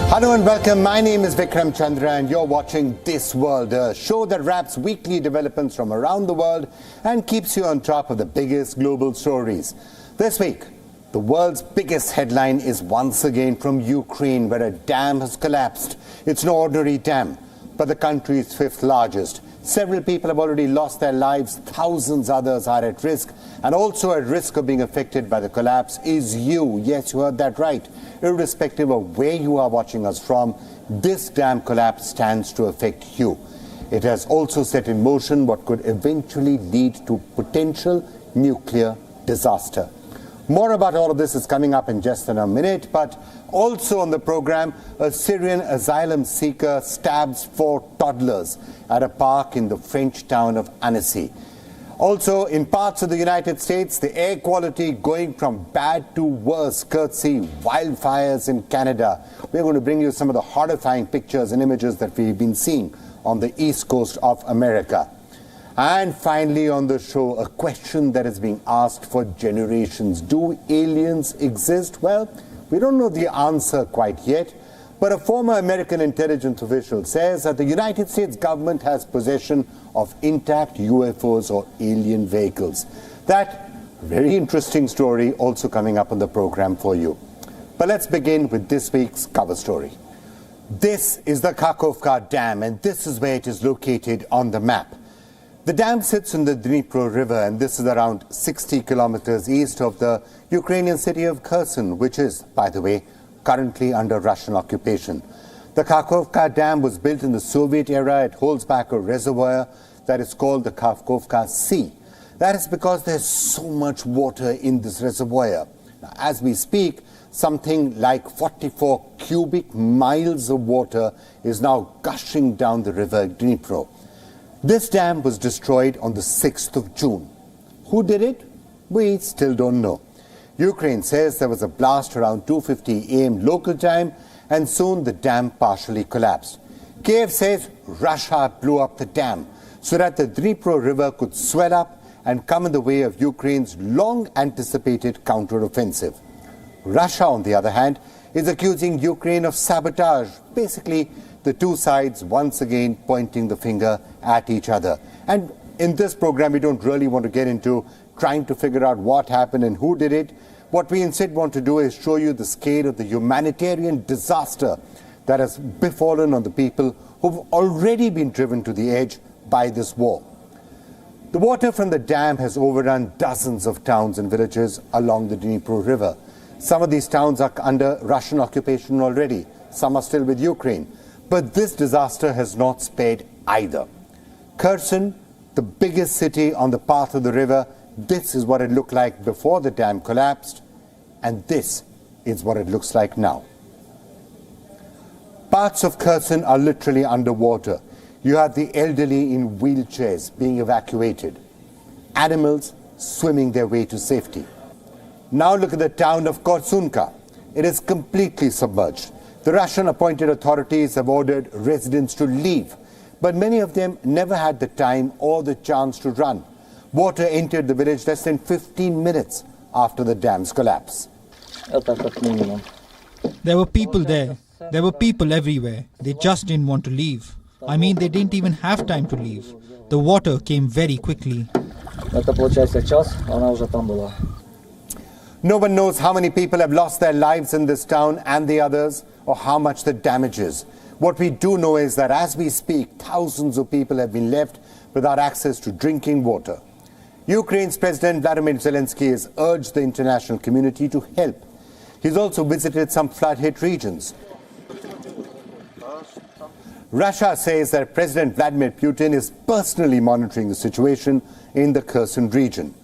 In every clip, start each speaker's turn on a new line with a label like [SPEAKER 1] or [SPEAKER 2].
[SPEAKER 1] Hello and welcome. My name is Vikram, Chandra, and you're watching This World, a show that wraps weekly developments from around the world and keeps you on top of the biggest global stories. This week, the world's biggest headline is once again from Ukraine, where a dam has collapsed. It's no ordinary dam, but the country's fifth largest. Several people have already lost their lives. Thousands others are at risk. And also at risk of being affected by the collapse is you. Yes, you heard that right. Irrespective of where you are watching us from, this dam collapse stands to affect you. It has also set in motion what could eventually lead to potential nuclear disaster. More about all of this is coming up in just in a minute, but also on the program, a Syrian asylum-seeker stabs 4 toddlers at a park in the French town of Annecy. Also, in parts of the United States, the air quality going from bad to worse, courtesy wildfires in Canada. We're going to bring you some of the horrifying pictures and images that we've been seeing on the east coast of America. And finally on the show, a question that is being asked for generations. Do aliens exist? Well, we don't know the answer quite yet, but a former American intelligence official says that the United States government has possession of intact UFOs or alien vehicles. That very interesting story also coming up on the program for you. But let's begin with this week's cover story. This is the Kakhovka Dam, and this is where it is located on the map. The dam sits in the Dnipro River, and this is around 60 kilometers east of the Ukrainian city of Kherson, which is, by the way, currently under Russian occupation. The Kakhovka Dam was built in the Soviet era. It holds back a reservoir that is called the Kakhovka Sea. That is because there's so much water in this reservoir. Now, as we speak, something like 44 cubic miles of water is now gushing down the river Dnipro. This dam was destroyed on the 6th of June. Who did it? We still don't know. Ukraine says there was a blast around 2:50 a.m. local time, and soon the dam partially collapsed. Kiev says Russia blew up the dam so that the Dnipro River could swell up and come in the way of Ukraine's long-anticipated counter-offensive. Russia, on the other hand, is accusing Ukraine of sabotage. Basically, the two sides once again pointing the finger at each other. And in this program, we don't really want to get into trying to figure out what happened and who did it. What we instead want to do is show you the scale of the humanitarian disaster that has befallen on the people who've already been driven to the edge by this war. The water from the dam has overrun dozens of towns and villages along the Dnipro River. Some of these towns are under Russian occupation already. Some are still with Ukraine. But this disaster has not spared either. Kherson, the biggest city on the path of the river, this is what it looked like before the dam collapsed, and this is what it looks like now. Parts of Kherson are literally underwater. You have the elderly in wheelchairs being evacuated, animals swimming their way to safety. Now look at the town of Korsunka. It is completely submerged. The Russian-appointed authorities have ordered residents to leave, but many of them never had the time or the chance to run. Water entered the village less than 15 minutes after the dam's collapse.
[SPEAKER 2] There were people there. There were people everywhere. They just didn't want to leave. I mean, they didn't even have time to leave. The water came very quickly.
[SPEAKER 1] No one knows how many people have lost their lives in this town and the others, or how much the damage is. What we do know is that as we speak, thousands of people have been left without access to drinking water. Ukraine's President Vladimir Zelensky has urged the international community to help. He's also visited some flood-hit regions. Russia says that President Vladimir Putin is personally monitoring the situation in the Kherson region.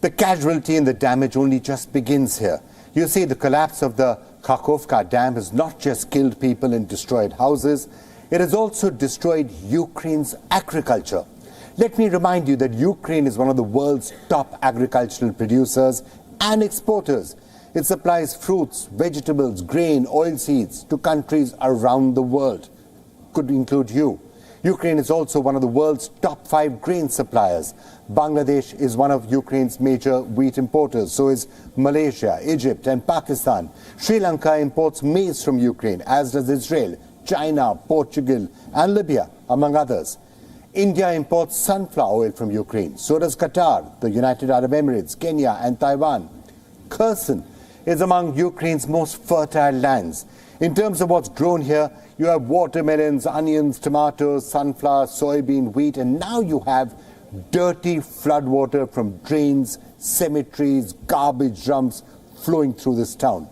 [SPEAKER 1] The casualty and the damage only just begins here. You see, the collapse of the Kakhovka Dam has not just killed people and destroyed houses, it has also destroyed Ukraine's agriculture. Let me remind you that Ukraine is one of the world's top agricultural producers and exporters. It supplies fruits, vegetables, grain, oilseeds to countries around the world. Could include you. Ukraine is also one of the world's top 5 grain suppliers. Bangladesh is one of Ukraine's major wheat importers. So is Malaysia, Egypt and Pakistan. Sri Lanka imports maize from Ukraine, as does Israel, China, Portugal and Libya, among others. India imports sunflower oil from Ukraine. So does Qatar, the United Arab Emirates, Kenya and Taiwan. Kherson is among Ukraine's most fertile lands. In terms of what's grown here, you have watermelons, onions, tomatoes, sunflower, soybean, wheat, and now you have dirty floodwater from drains, cemeteries, garbage dumps flowing through this town.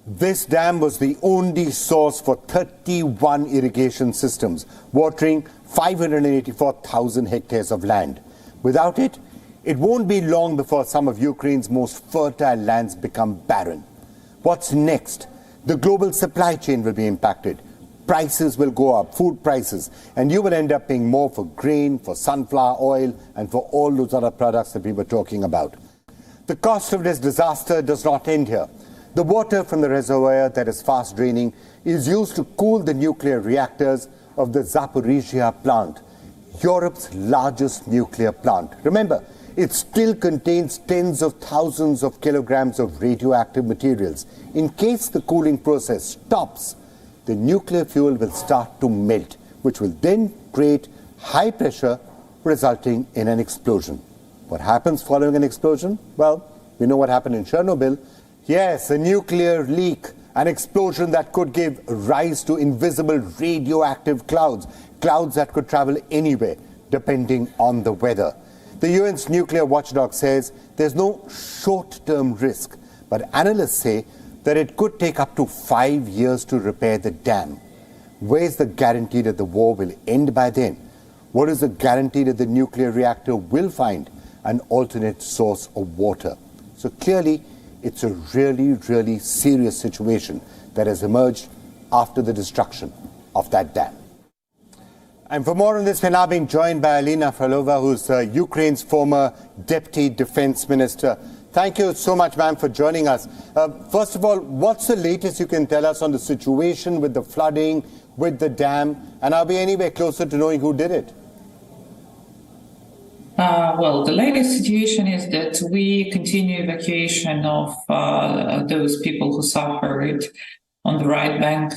[SPEAKER 1] This dam was the only source for 31 irrigation systems, watering 584,000 hectares of land. Without it, it won't be long before some of Ukraine's most fertile lands become barren. What's next? The global supply chain will be impacted. Prices will go up, food prices, and you will end up paying more for grain, for sunflower oil, and for all those other products that we were talking about. The cost of this disaster does not end here. The water from the reservoir that is fast draining is used to cool the nuclear reactors of the Zaporizhia plant, Europe's largest nuclear plant. Remember, it still contains tens of thousands of kilograms of radioactive materials. In case the cooling process stops, the nuclear fuel will start to melt, which will then create high pressure, resulting in an explosion. What happens following an explosion? Well, we know what happened in Chernobyl. Yes, a nuclear leak, an explosion that could give rise to invisible radioactive clouds, clouds that could travel anywhere, depending on the weather. The UN's nuclear watchdog says there's no short-term risk, but analysts say that it could take up to 5 years to repair the dam. Where is the guarantee that the war will end by then? What is the guarantee that the nuclear reactor will find an alternate source of water? So clearly, it's a really, really serious situation that has emerged after the destruction of that dam. And for more on this, we're now being joined by Alina Felova, who's Ukraine's former Deputy Defense Minister. Thank you so much, ma'am, for joining us. First of all, what's the latest you can tell us on the situation with the flooding, with the dam, and are we anywhere closer to knowing who did it?
[SPEAKER 3] Well, the latest situation is that we continue evacuation of those people who suffered on the right bank.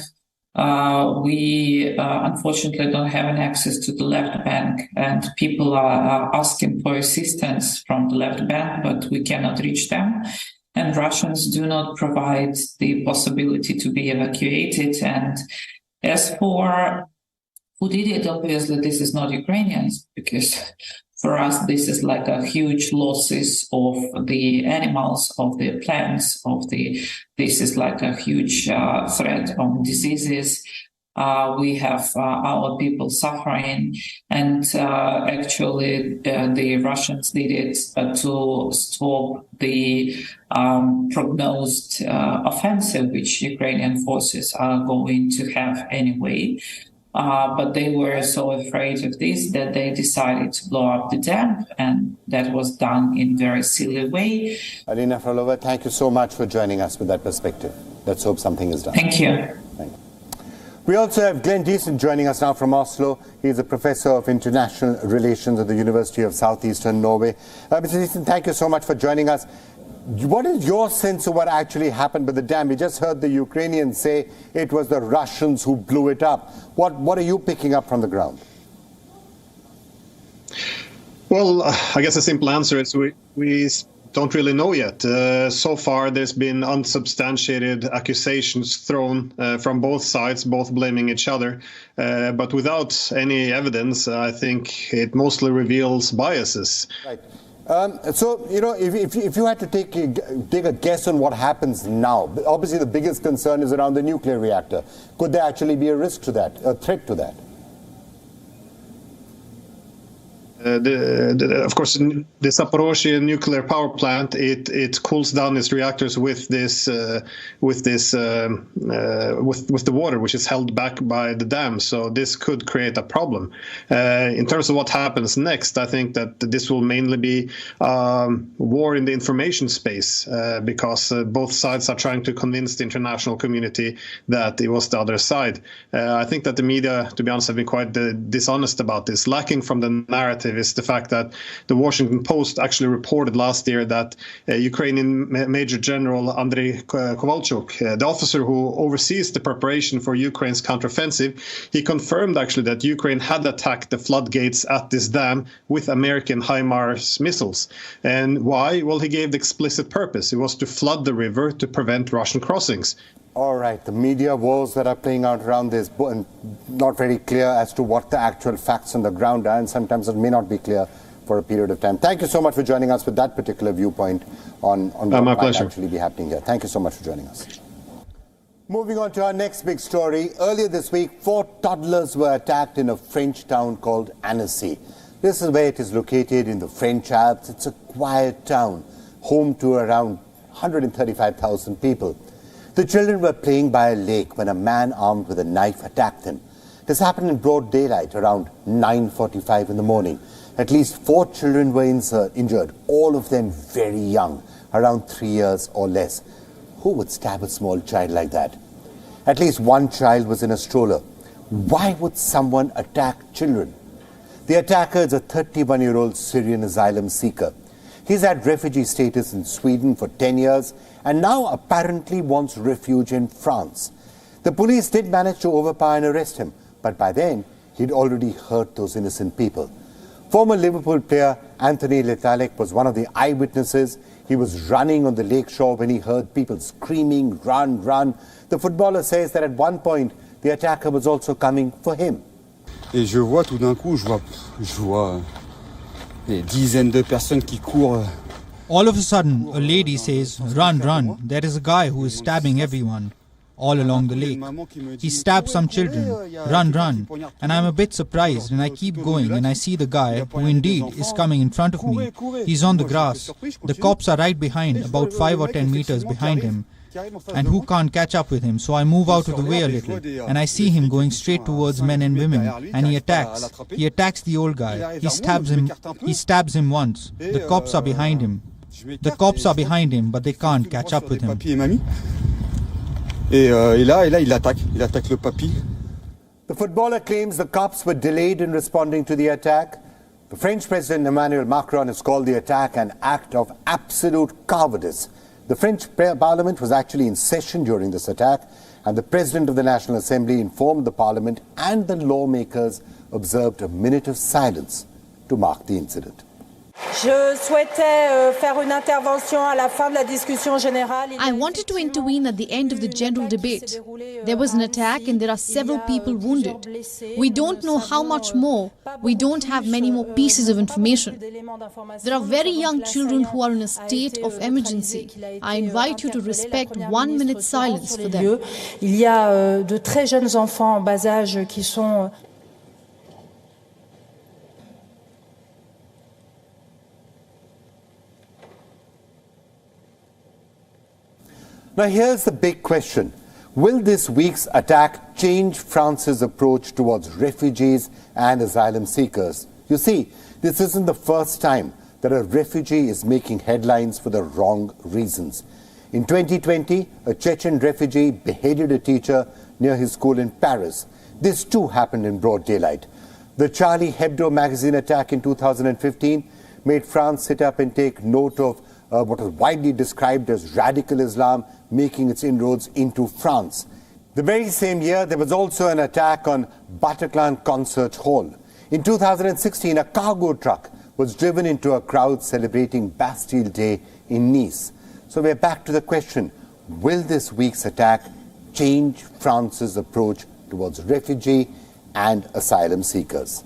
[SPEAKER 3] We unfortunately don't have an access to the left bank, and people are asking for assistance from the left bank, but we cannot reach them. And Russians do not provide the possibility to be evacuated. And as for who did it, obviously this is not Ukrainians, because for us, this is like a huge losses of the animals, of the plants, this is like a huge threat on diseases. We have our people suffering, and actually the Russians did it to stop the prognosed offensive, which Ukrainian forces are going to have anyway. But they were so afraid of this that they decided to blow up the dam, and that was done in a very silly way.
[SPEAKER 1] Alina Felova, thank you so much for joining us with that perspective. Let's hope something is done.
[SPEAKER 3] Thank you.
[SPEAKER 1] Thank you. We also have Glenn Deason joining us now from Oslo. He's a professor of international relations at the University of Southeastern Norway. Mr. Deason, thank you so much for joining us. What is your sense of what actually happened with the dam? We just heard the Ukrainians say it was the Russians who blew it up. What are you picking up from the ground?
[SPEAKER 4] Well, I guess a simple answer is we don't really know yet. So far, there's been unsubstantiated accusations thrown from both sides, both blaming each other. But without any evidence, I think it mostly reveals biases.
[SPEAKER 1] Right. So, you know, if you had to take a guess on what happens now, obviously the biggest concern is around the nuclear reactor. Could there actually be a risk to that, a threat to that?
[SPEAKER 4] Of course, the Zaporozhye nuclear power plant it cools down its reactors with the water, which is held back by the dam. So this could create a problem. In terms of what happens next, I think that this will mainly be war in the information space because both sides are trying to convince the international community that it was the other side. I think that the media, to be honest, have been quite dishonest about this. Lacking from the narrative is the fact that the Washington Post actually reported last year that Ukrainian Major General Andrei Kovalchuk, the officer who oversees the preparation for Ukraine's counteroffensive, he confirmed actually that Ukraine had attacked the floodgates at this dam with American HIMARS missiles. And why? Well, he gave the explicit purpose. It was to flood the river to prevent Russian crossings.
[SPEAKER 1] All right, the media wars that are playing out around this, and not very clear as to what the actual facts on the ground are, and sometimes it may not be clear for a period of time. Thank you so much for joining us with that particular viewpoint on what might actually be happening here. Thank you so much for joining us. Moving on to our next big story. Earlier this week, 4 toddlers were attacked in a French town called Annecy. This is where it is located in the French Alps. It's a quiet town, home to around 135,000 people. The children were playing by a lake when a man armed with a knife attacked them. This happened in broad daylight around 9:45 in the morning. At least 4 children were injured, all of them very young, around 3 years or less. Who would stab a small child like that? At least one child was in a stroller. Why would someone attack children? The attacker is a 31-year-old Syrian asylum-seeker. He's had refugee status in Sweden for 10 years and now apparently wants refuge in France. The police did manage to overpower and arrest him, but by then he'd already hurt those innocent people. Former Liverpool player Anthony Letalek was one of the eyewitnesses. He was running on the lakeshore when he heard people screaming, "Run, run." The footballer says that at one point the attacker was also coming for him.
[SPEAKER 5] Et je vois tout d'un coup, je vois des dizaines de personnes qui courent.
[SPEAKER 2] All of a sudden, a lady says, "Run, run, there is a guy who is stabbing everyone," all along the lake. He stabs some children, "Run, run," and I'm a bit surprised and I keep going and I see the guy who indeed is coming in front of me. He's on the grass. The cops are right behind, about 5 or 10 meters behind him. And who can't catch up with him? So I move out of the way a little, and I see him going straight towards men and women, and he attacks. He attacks the old guy. He stabs him once. The cops are behind him. The cops are behind him, but they can't catch up with him.
[SPEAKER 5] Et là, il attaque le papy.
[SPEAKER 1] The footballer claims the cops were delayed in responding to the attack. The French President Emmanuel Macron has called the attack an act of absolute cowardice. The French Parliament was actually in session during this attack, and the President of the National Assembly informed the Parliament and the lawmakers observed a minute of silence to mark the incident.
[SPEAKER 6] Je souhaitais faire une intervention à la fin de la discussion générale.
[SPEAKER 7] I wanted to intervene at the end of the general debate. There was an attack and there are several people wounded. We don't know how much more. We don't have many more pieces of information. There are very young children who are in a state of emergency. I invite you to respect 1 minute silence for them.
[SPEAKER 6] Il y a de très jeunes enfants en bas âge qui sont
[SPEAKER 1] Now here's the big question. Will this week's attack change France's approach towards refugees and asylum seekers? You see, this isn't the first time that a refugee is making headlines for the wrong reasons. In 2020, a Chechen refugee beheaded a teacher near his school in Paris. This too happened in broad daylight. The Charlie Hebdo magazine attack in 2015 made France sit up and take note of what was widely described as radical Islam making its inroads into France. The very same year, there was also an attack on Bataclan Concert Hall. In 2016, a cargo truck was driven into a crowd celebrating Bastille Day in Nice. So we're back to the question, will this week's attack change France's approach towards refugee and asylum seekers?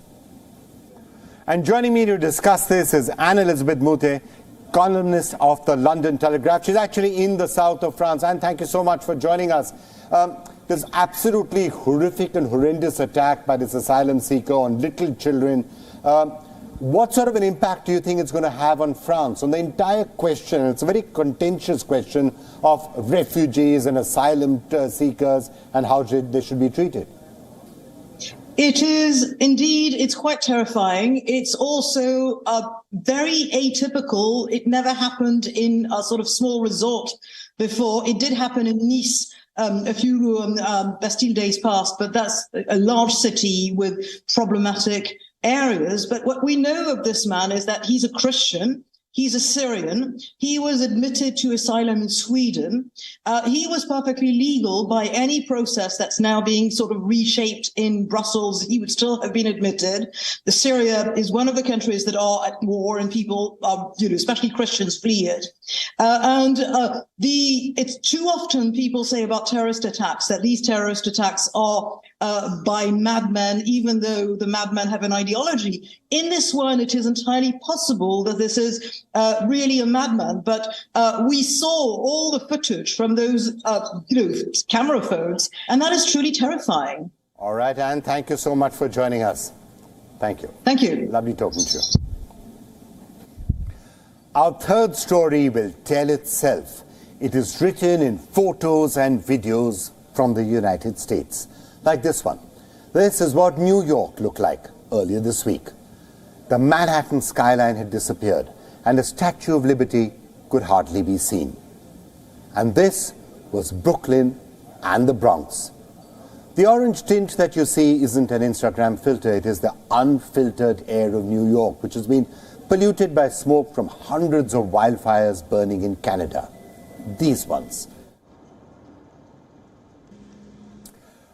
[SPEAKER 1] And joining me to discuss this is Anne-Elisabeth Moutet, columnist of the London Telegraph. She's actually in the south of France. And thank you so much for joining us. This absolutely horrific and horrendous attack by this asylum seeker on little children. What sort of an impact do you think it's going to have on France, on the entire question? It's a very contentious question of refugees and asylum seekers and how they should be treated.
[SPEAKER 8] It is indeed, it's quite terrifying. It's also very atypical. It never happened in a sort of small resort before. It did happen in Nice a few Bastille days past, but that's a large city with problematic areas. But what we know of this man is that he's a Christian. He's a Syrian. He was admitted to asylum in Sweden. He was perfectly legal by any process that's now being sort of reshaped in Brussels. He would still have been admitted. Syria is one of the countries that are at war and people, especially Christians, flee it. It's too often people say about terrorist attacks that these terrorist attacks are by madmen, even though the madmen have an ideology. In this one, it is entirely possible that this is really a madman. But we saw all the footage from those, camera phones, and that is truly terrifying.
[SPEAKER 1] All right, Anne, thank you so much for joining us. Thank you.
[SPEAKER 8] Thank you.
[SPEAKER 1] Lovely talking to you. Our third story will tell itself. It is written in photos and videos from the United States, like this one. This is what New York looked like earlier this week. The Manhattan skyline had disappeared, and the Statue of Liberty could hardly be seen. And this was Brooklyn and the Bronx. The orange tint that you see isn't an Instagram filter, it is the unfiltered air of New York, which has been polluted by smoke from hundreds of wildfires burning in Canada. These ones.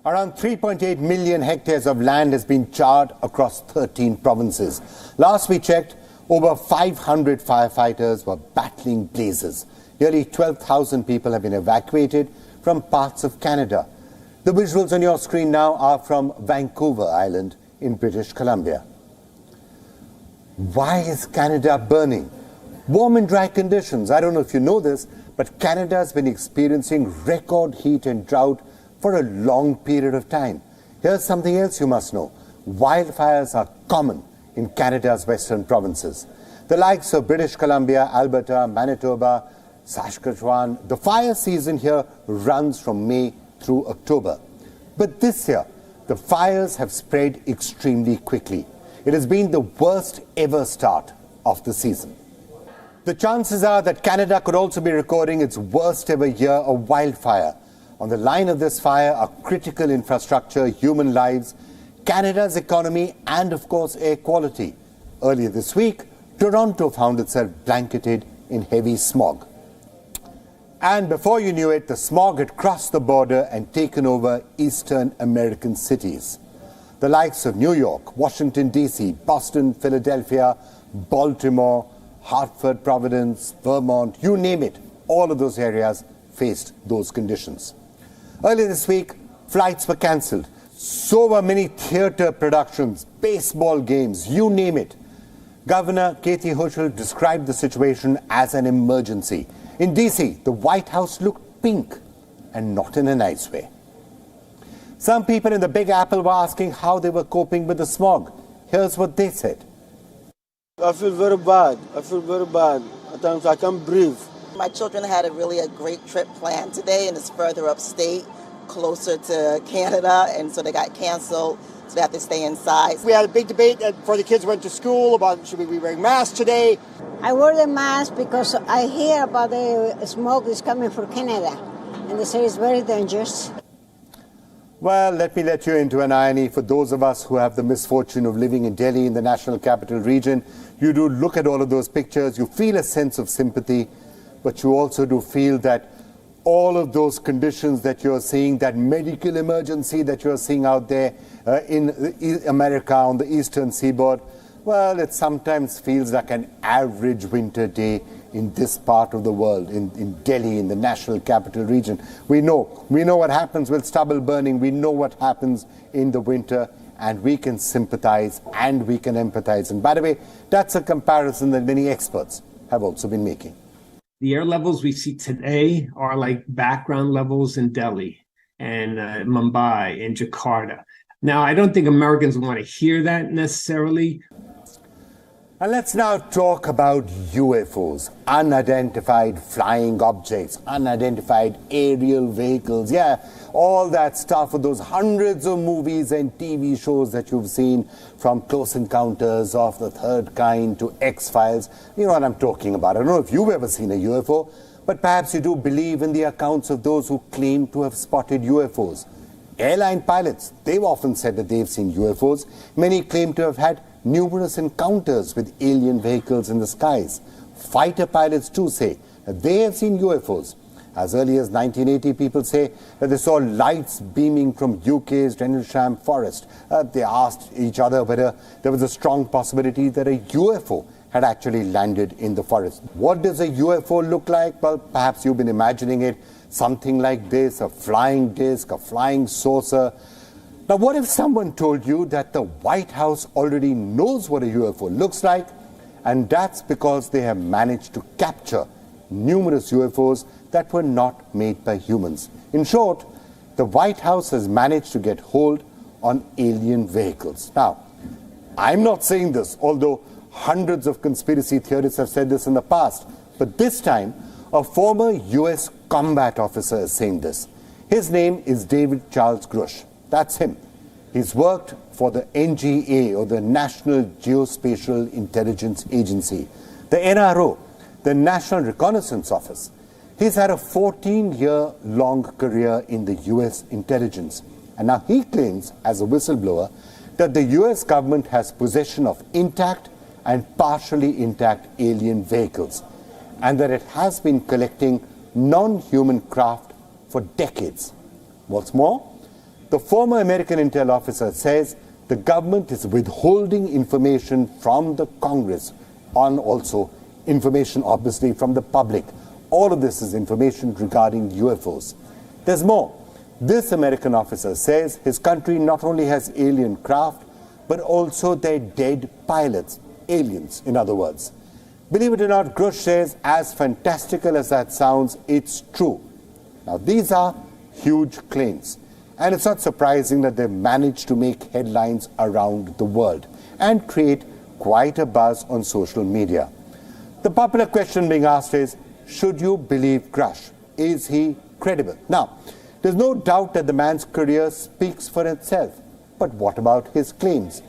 [SPEAKER 1] Around 3.8 million hectares of land has been charred across 13 provinces. Last we checked, over 500 firefighters were battling blazes. Nearly 12,000 people have been evacuated from parts of Canada. The visuals on your screen now are from Vancouver Island in British Columbia. Why is Canada burning? Warm and dry conditions. I don't know if you know this, but Canada has been experiencing record heat and drought for a long period of time. Here's something else you must know. Wildfires are common in Canada's western provinces. The likes of British Columbia, Alberta, Manitoba, Saskatchewan, the fire season here runs from May through October. But this year, the fires have spread extremely quickly. It has been the worst ever start of the season. The chances are that Canada could also be recording its worst ever year of wildfire. On the line of this fire are critical infrastructure, human lives, Canada's economy, and of course air quality. Earlier this week, Toronto found itself blanketed in heavy smog. And before you knew it, the smog had crossed the border and taken over eastern American cities. The likes of New York, Washington, D.C., Boston, Philadelphia, Baltimore, Hartford, Providence, Vermont, you name it, all of those areas faced those conditions. Earlier this week, flights were cancelled. So were many theatre productions, baseball games, you name it. Governor Kathy Hochul described the situation as an emergency. In D.C., the White House looked pink, and not in a nice way. Some people in the Big Apple were asking how they were coping with the smog. Here's what they said.
[SPEAKER 9] I feel very bad. At times I can't breathe.
[SPEAKER 10] My children had a great trip planned today, and it's further upstate, closer to Canada, and so they got canceled, so they have to stay inside.
[SPEAKER 11] We had a big debate before the kids went to school about should we be wearing masks today.
[SPEAKER 12] I wear the mask because I hear about the smoke is coming from Canada, and they say it's very dangerous.
[SPEAKER 1] Well, let me let you into an irony. For those of us who have the misfortune of living in Delhi, in the National Capital Region, you do look at all of those pictures, you feel a sense of sympathy, but you also do feel that all of those conditions that you're seeing, that medical emergency that you're seeing out there in America on the eastern seaboard, well, it sometimes feels like an average winter day in this part of the world, in Delhi, in the National Capital Region. We know what happens with stubble burning, we know what happens in the winter, and we can sympathize and we can empathize. And by the way, that's a comparison that many experts have also been making.
[SPEAKER 13] The air levels we see today are like background levels in Delhi and Mumbai and Jakarta. Now, I don't think Americans want to hear that necessarily.
[SPEAKER 1] And let's now talk about UFOs, unidentified flying objects, unidentified aerial vehicles. Yeah, all that stuff with those hundreds of movies and TV shows that you've seen, from Close Encounters of the Third Kind to X-Files. You know what I'm talking about. I don't know if you've ever seen a UFO, but perhaps you do believe in the accounts of those who claim to have spotted UFOs. Airline pilots, they've often said that they've seen UFOs. Many claim to have had numerous encounters with alien vehicles in the skies. Fighter pilots too say that they have seen UFOs. As early as 1980, people say that they saw lights beaming from UK's Rendlesham forest. They asked each other whether there was a strong possibility that a UFO had actually landed in the forest. What does a UFO look like? Well, perhaps you've been imagining it something like this: a flying disc, a flying saucer. Now, what if someone told you that the White House already knows what a UFO looks like, and that's because they have managed to capture numerous UFOs that were not made by humans? In short, the White House has managed to get hold on alien vehicles. Now, I'm not saying this, although hundreds of conspiracy theorists have said this in the past, but this time, a former US combat officer is saying this. His name is David Charles Grush. That's him. He's worked for the NGA, or the National Geospatial Intelligence Agency, the NRO, the National Reconnaissance Office. He's had a 14-year-long career in the US intelligence. And now he claims, as a whistleblower, that the US government has possession of intact and partially intact alien vehicles, and that it has been collecting non-human craft for decades. What's more, the former American intel officer says the government is withholding information from the Congress on also information, obviously, from the public. All of this is information regarding UFOs. There's more. This American officer says his country not only has alien craft, but also their dead pilots, aliens, in other words. Believe it or not, Grush says, as fantastical as that sounds, it's true. Now, these are huge claims. And it's not surprising that they've managed to make headlines around the world and create quite a buzz on social media. The popular question being asked is, should you believe Grush? Is he credible? Now, there's no doubt that the man's career speaks for itself. But what about his claims?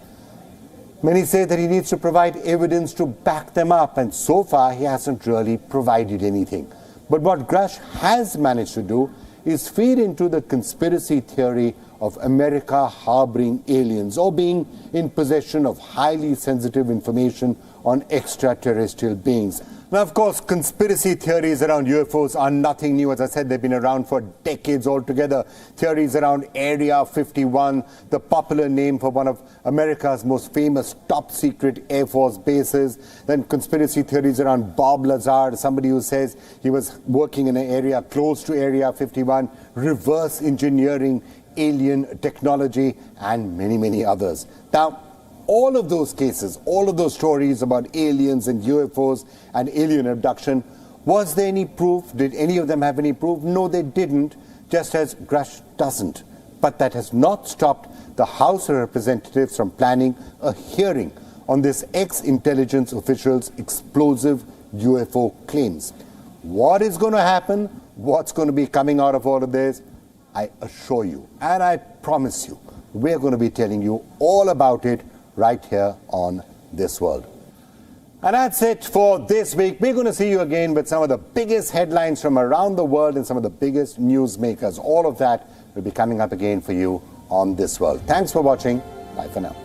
[SPEAKER 1] Many say that he needs to provide evidence to back them up, and so far he hasn't really provided anything. But what Grush has managed to do is feed into the conspiracy theory of America harboring aliens or being in possession of highly sensitive information on extraterrestrial beings. Now, of course, conspiracy theories around UFOs are nothing new. As I said, they've been around for decades altogether. Theories around Area 51, the popular name for one of America's most famous top-secret Air Force bases. Then conspiracy theories around Bob Lazar, somebody who says he was working in an area close to Area 51, reverse engineering alien technology, and many, many others. Now, all of those cases, all of those stories about aliens and UFOs and alien abduction, was there any proof? Did any of them have any proof? No, they didn't, just as Grush doesn't. But that has not stopped the House of Representatives from planning a hearing on this ex-intelligence official's explosive UFO claims. What is going to happen? What's going to be coming out of all of this? I assure you, and I promise you, we're going to be telling you all about it right here on This World. And that's it for this week. We're going to see you again with some of the biggest headlines from around the world and some of the biggest newsmakers. All of that will be coming up again for you on This World. Thanks for watching. Bye for now.